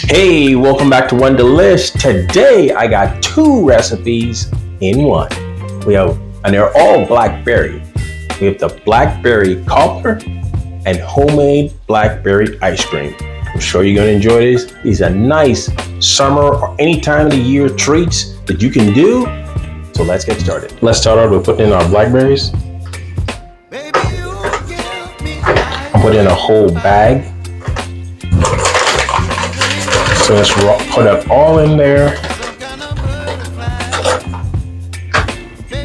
Hey, welcome back to One Delish. Today I got two recipes in one. And they're all blackberry. We have the Blackberry Cobbler and homemade blackberry ice cream. I'm sure you're going to enjoy this. These are nice summer or any time of the year treats that you can do. So let's get started. Let's start out with putting in our blackberries. I'll put in a whole bag. So let's put it all in there.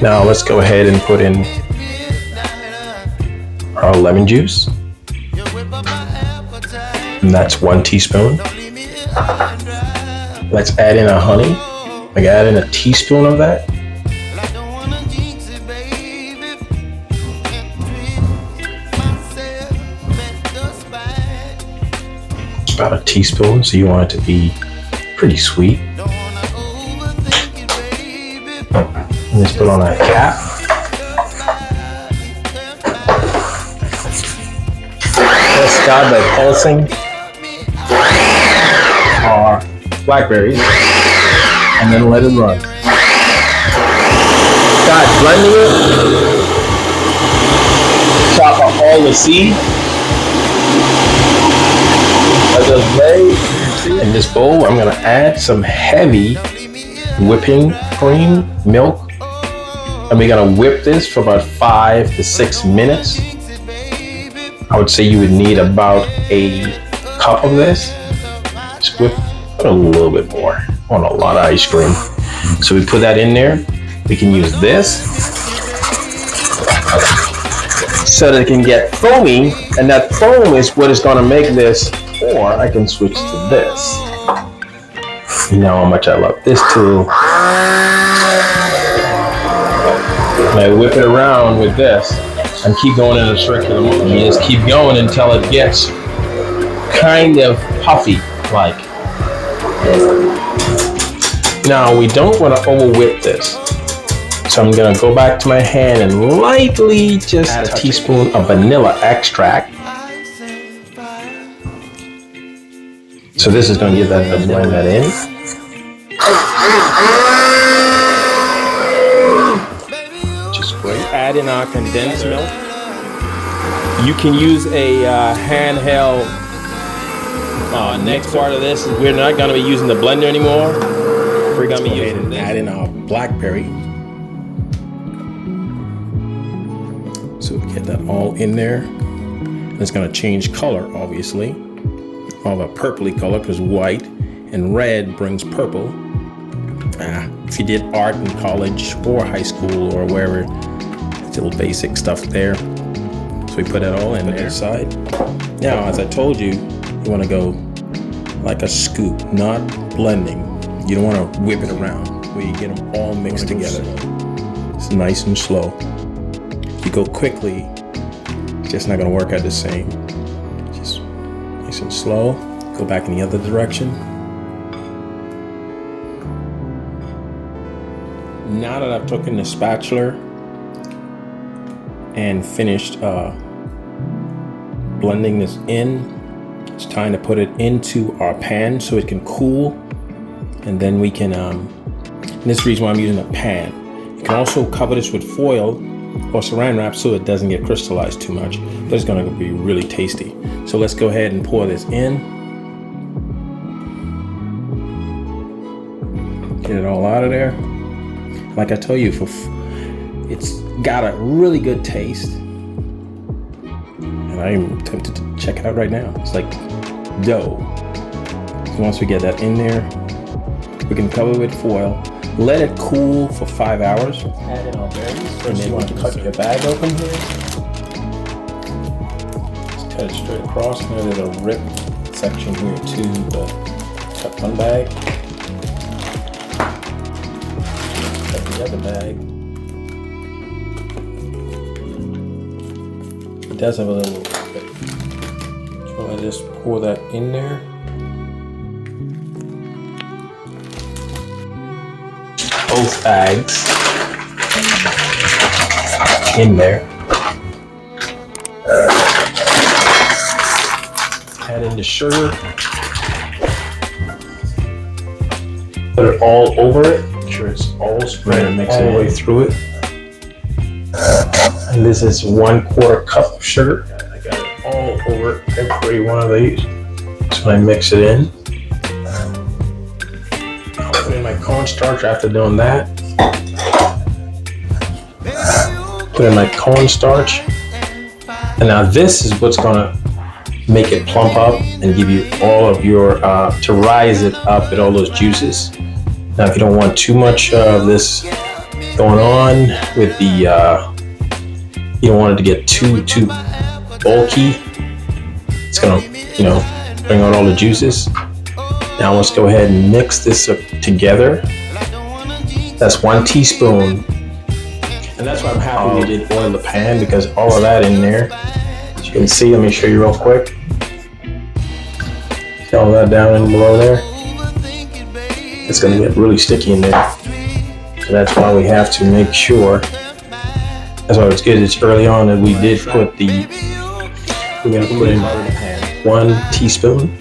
Now let's go ahead and put in our lemon juice. And that's 1 teaspoon. Let's add in our honey. I add in a teaspoon of that. About a teaspoon, so you want it to be pretty sweet. And just put on a cap. Let's start by pulsing our blackberries and then let it run. Start blending it. Chop off all the seeds. In this bowl, I'm going to add some heavy whipping cream, milk, and we're going to whip this for about 5 to 6 minutes. I would say you would need about a cup of this. Just whip a little bit more. I want a lot of ice cream. So we put that in there. We can use this so that it can get foamy, and that foam is what is going to make this. Or I can switch to this. You know how much I love this tool. And I whip it around with this and keep going in a circular motion. You just keep going until it gets kind of puffy like. Now we don't want to over whip this. So I'm going to go back to my hand and lightly just add a teaspoon of vanilla extract. So this is going to give that, blend that in. Just great. Add in our condensed milk. You can use a handheld. Next part of this is we're not going to be using the blender anymore. We're going to be using this. Add in our blackberry. So we get that all in there. And it's going to change color, obviously. Of a purpley color, because white and red brings purple. If you did art in college or high school or wherever, it's a little basic stuff there. So we put it all in there side. Now, as I told you, you want to go like a scoop, not blending. You don't want to whip it around where you get them all mixed together. It's nice and slow. If you go quickly, it's just not going to work out the same. Nice and slow. Go back in the other direction. Now that I've taken the spatula and finished blending this in, it's time to put it into our pan so it can cool, and then we can. And this is the reason why I'm using a pan. You can also cover this with foil or saran wrap so it doesn't get crystallized too much, but it's going to be really tasty. So let's go ahead and pour this in. Get it all out of there. Like I told you, it's got a really good taste. And I'm tempted to check it out right now. It's like dough. So once we get that in there, we can cover it with foil. Let it cool for 5 hours. Add in our berries. First, you want to cut your bag open here. Just cut it straight across. Now there's a rip section here too, but cut one bag. Cut the other bag. It does have a little bit. So I just pour that in there. Both bags in there. Add in the sugar. Put it all over it. Make sure it's all spread and mix all the way through it. And this is 1/4 cup of sugar. I got it all over every one of these. So I mix it in. I'll put in my cornstarch after doing that. Put in my cornstarch. And now this is what's gonna make it plump up and give you all of your, to rise it up with all those juices. Now if you don't want too much of this going on with the, you don't want it to get too bulky. It's gonna, bring out all the juices. Now let's go ahead and mix this up together. That's 1 teaspoon. And that's why I'm happy we did oil the pan, because all of that in there, as you can see, let me show you real quick. See all that down and below there? It's gonna get really sticky in there. So that's why we have to make sure. That's why it's good. It's early on that we did put we're gonna put in 1 teaspoon.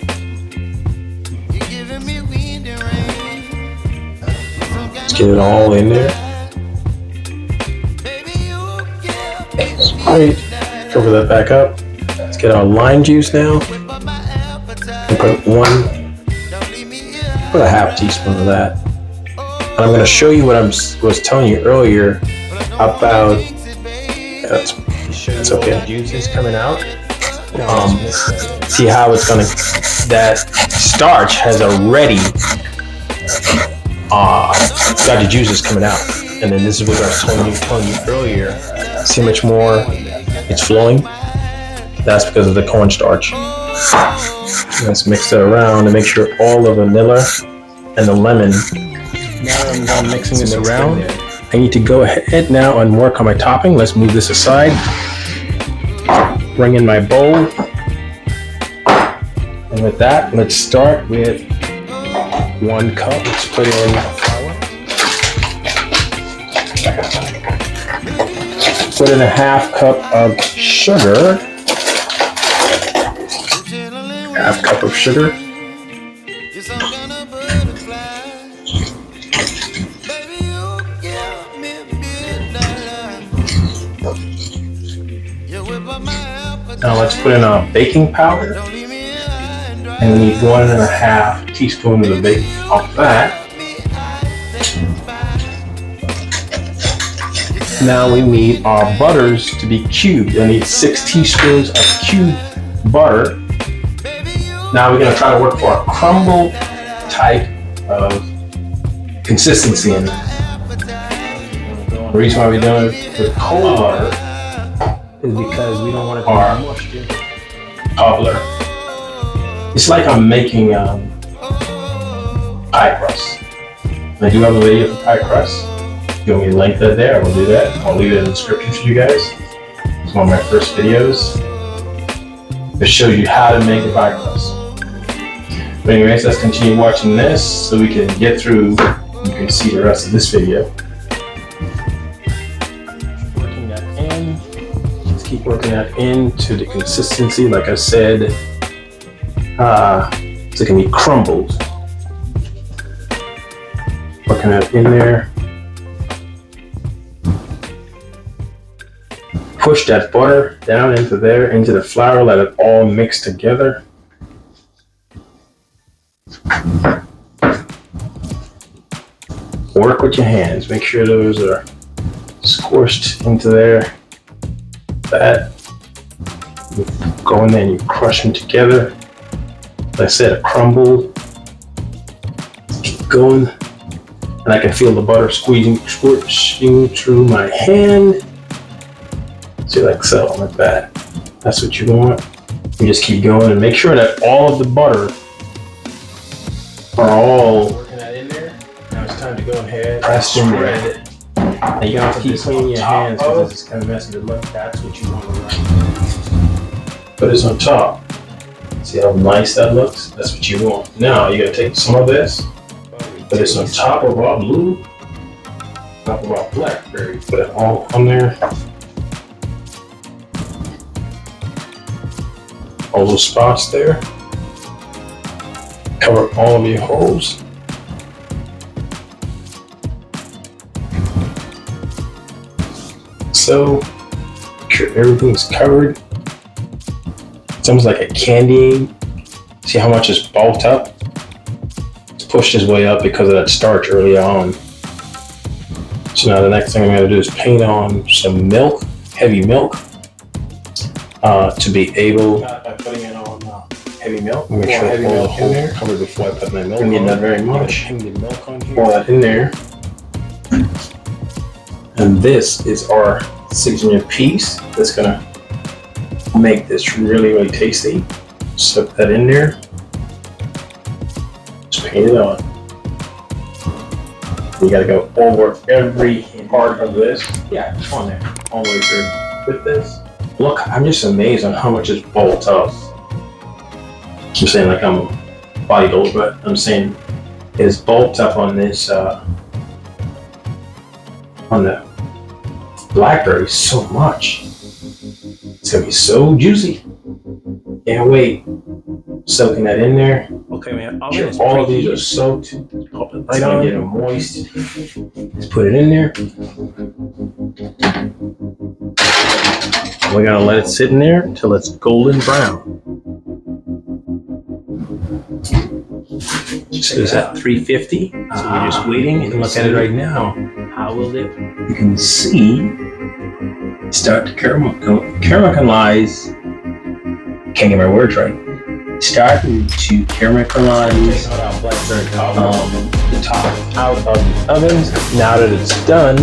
Let's get it all in there. Great. Cover that back up. Let's get our lime juice now. And put a half teaspoon of that. And I'm going to show you what I was telling you earlier about. That's okay. Juices coming out. See how it's going to. That starch has already got the juices coming out, and then this is what I was telling you earlier. See how much more it's flowing? That's because of the cornstarch. Let's mix it around and make sure all the vanilla and the lemon. Now I'm done mixing this around. I need to go ahead now and work on my topping. Let's move this aside. Bring in my bowl. And with that, let's start with 1 cup. Let's put in flour. Put in a half cup of sugar. Half cup of sugar. Now let's put in a baking powder. And we need 1.5 teaspoons of the baking off that. Now we need our butters to be cubed. I need 6 teaspoons of cubed butter. Now we're going to try to work for a crumble type of consistency in this. The reason why we're doing it with cold butter is because we don't want it to be moisture. Cobbler. It's like I'm making pie crust. I do have a video for pie crust. You want me to link that there? I will do that. I'll leave it in the description for you guys. It's one of my first videos that shows you how to make a pie crust. But anyways, let's continue watching this so we can get through. You can see the rest of this video. Working that in. Let's keep working that into the consistency, like I said. So it can be crumbled. Working that in there. Push that butter down into there, into the flour, let it all mix together. Work with your hands, make sure those are squished into there. That. You go in there and you crush them together. Like I said, crumbled. Keep going. And I can feel the butter squishing through my hand. See, like so, like that. That's what you want. You just keep going and make sure that all of the butter are all working that in there. Now it's time to go ahead and spread it. Now you gotta keep cleaning your hands because it's kind of messy to look. That's what you want to run. Put this on top. See how nice that looks? That's what you want. Now you gotta take some of this, put this on top of our blue, top of our blackberry. Put it all on there. All those spots there. Cover all of your holes. so. Make sure everything's covered. It's almost like a candy. See how much is bulked up? It's pushed his way up because of that starch early on. So now the next thing I'm going to do is paint on some milk, heavy milk, to be able. By putting it on heavy milk, make sure heavy milk in there. Covered before I put my milk. Don't need that very much. Pour that in there. And this is our signature piece that's gonna make this really, really tasty. Slip that in there. Just paint it on. You gotta go over every part of this. Yeah, just on there, all the way through with this. Look, I'm just amazed on how much is bulked up. I'm saying like I'm bodybuilder, but I'm saying it's bulked up on this, on the Blackberry so much. It's gonna be so juicy. Can't wait. Soaking that in there. Okay, man. All of these are soaked. Pop it right on. Get them moist. Let's put it in there. We're gonna let it sit in there until it's golden brown. So it's at 350. So we're just waiting and look at it right now. How will it? You can see start to caramelize. Can't get my words right. Starting to caramelize the top out of the ovens. Now that it's done,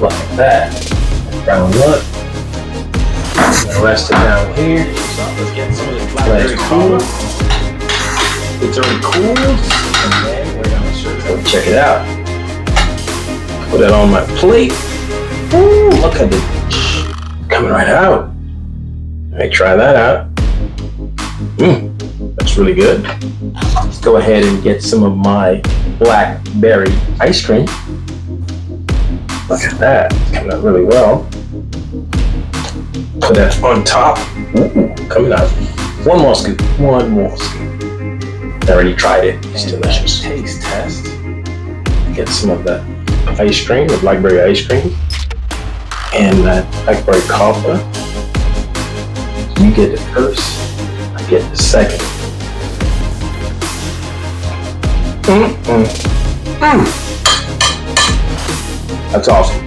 look at that. Brown look. Rest it down here. So let's get some of this Blackberry Cobbler. It's already cooled, and then we're gonna serve it. Check it out. Put it on my plate. Ooh, look at it coming right out. Let me try that out. That's really good. Let's go ahead and get some of my Blackberry ice cream. Look at that, it's coming out really well. Put that on top. Ooh, coming out. One more scoop. I already tried it. It's delicious. Taste test. Get some of that ice cream, the Blackberry ice cream, and that Blackberry Cobbler. You get it first. I get the second. That's awesome.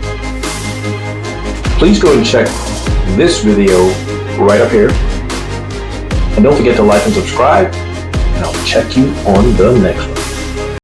Please go and check this video right up here. And don't forget to like and subscribe. And I'll check you on the next one.